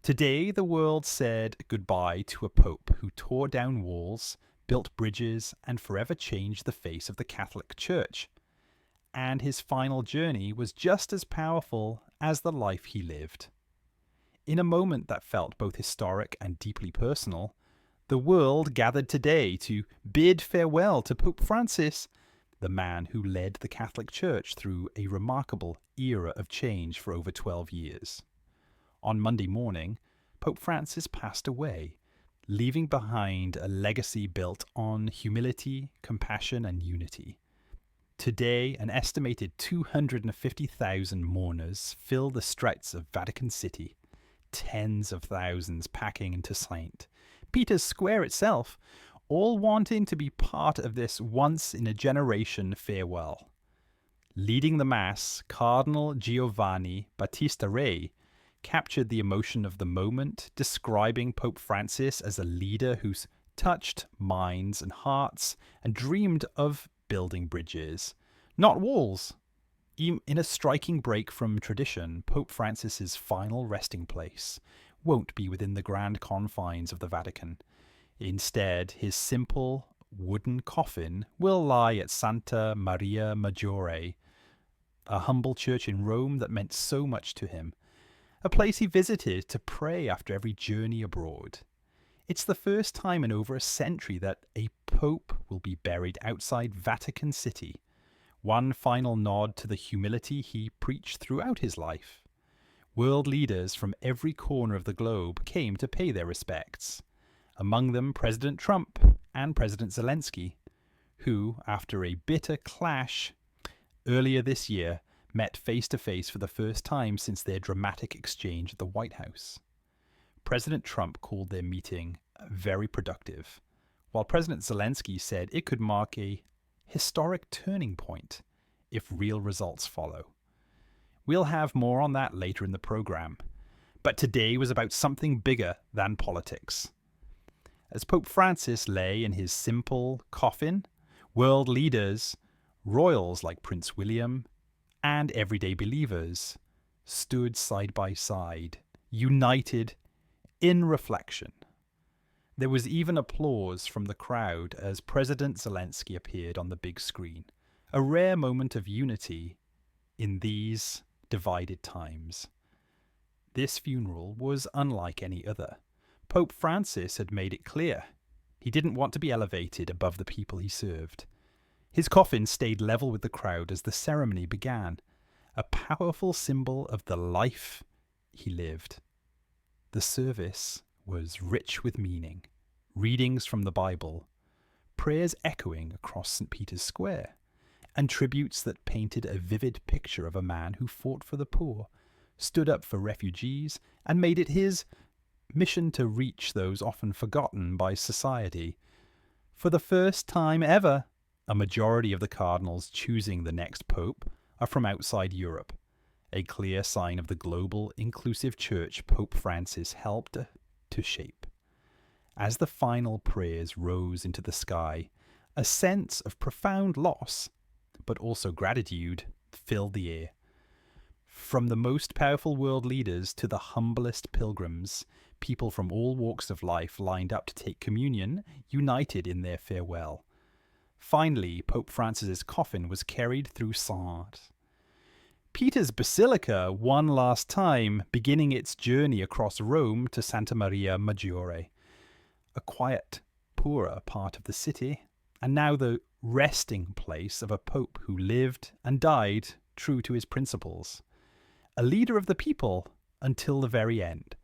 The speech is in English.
Today, the world said goodbye to a pope who tore down walls, built bridges, and forever changed the face of the Catholic Church. And his final journey was just as powerful as the life he lived. In a moment that felt both historic and deeply personal, the world gathered today to bid farewell to Pope Francis, the man who led the Catholic Church through a remarkable era of change for over 12 years. On Monday morning, Pope Francis passed away, leaving behind a legacy built on humility, compassion, and unity. Today, an estimated 250,000 mourners fill the streets of Vatican City, tens of thousands packing into St. Peter's Square itself, all wanting to be part of this once-in-a-generation farewell. Leading the Mass, Cardinal Giovanni Battista Re captured the emotion of the moment, describing Pope Francis as a leader who's touched minds and hearts and dreamed of building bridges, not walls. In a striking break from tradition, Pope Francis's final resting place won't be within the grand confines of the Vatican. Instead, his simple wooden coffin will lie at Santa Maria Maggiore, a humble church in Rome that meant so much to him, a place he visited to pray after every journey abroad. It's the first time in over a century that a pope will be buried outside Vatican City, one final nod to the humility he preached throughout his life. World leaders from every corner of the globe came to pay their respects, among them President Trump and President Zelensky, who, after a bitter clash earlier this year, met face-to-face for the first time since their dramatic exchange at the White House. President Trump called their meeting very productive, while President Zelensky said it could mark a historic turning point if real results follow. We'll have more on that later in the program, but today was about something bigger than politics. As Pope Francis lay in his simple coffin, world leaders, royals like Prince William, and everyday believers stood side by side, united in reflection. There was even applause from the crowd as President Zelensky appeared on the big screen, a rare moment of unity in these divided times. This funeral was unlike any other. Pope Francis had made it clear he didn't want to be elevated above the people he served. His coffin stayed level with the crowd as the ceremony began, a powerful symbol of the life he lived. The service was rich with meaning, readings from the Bible, prayers echoing across St. Peter's Square, and tributes that painted a vivid picture of a man who fought for the poor, stood up for refugees, and made it his mission to reach those often forgotten by society. For the first time ever, a majority of the cardinals choosing the next pope are from outside Europe, a clear sign of the global, inclusive church Pope Francis helped to shape. As the final prayers rose into the sky, a sense of profound loss, but also gratitude, filled the air. From the most powerful world leaders to the humblest pilgrims, people from all walks of life lined up to take communion, united in their farewell. Finally, Pope Francis's coffin was carried through St. Peter's Basilica one last time, beginning its journey across Rome to Santa Maria Maggiore, a quiet, poorer part of the city, and now the resting place of a pope who lived and died true to his principles. A leader of the people until the very end,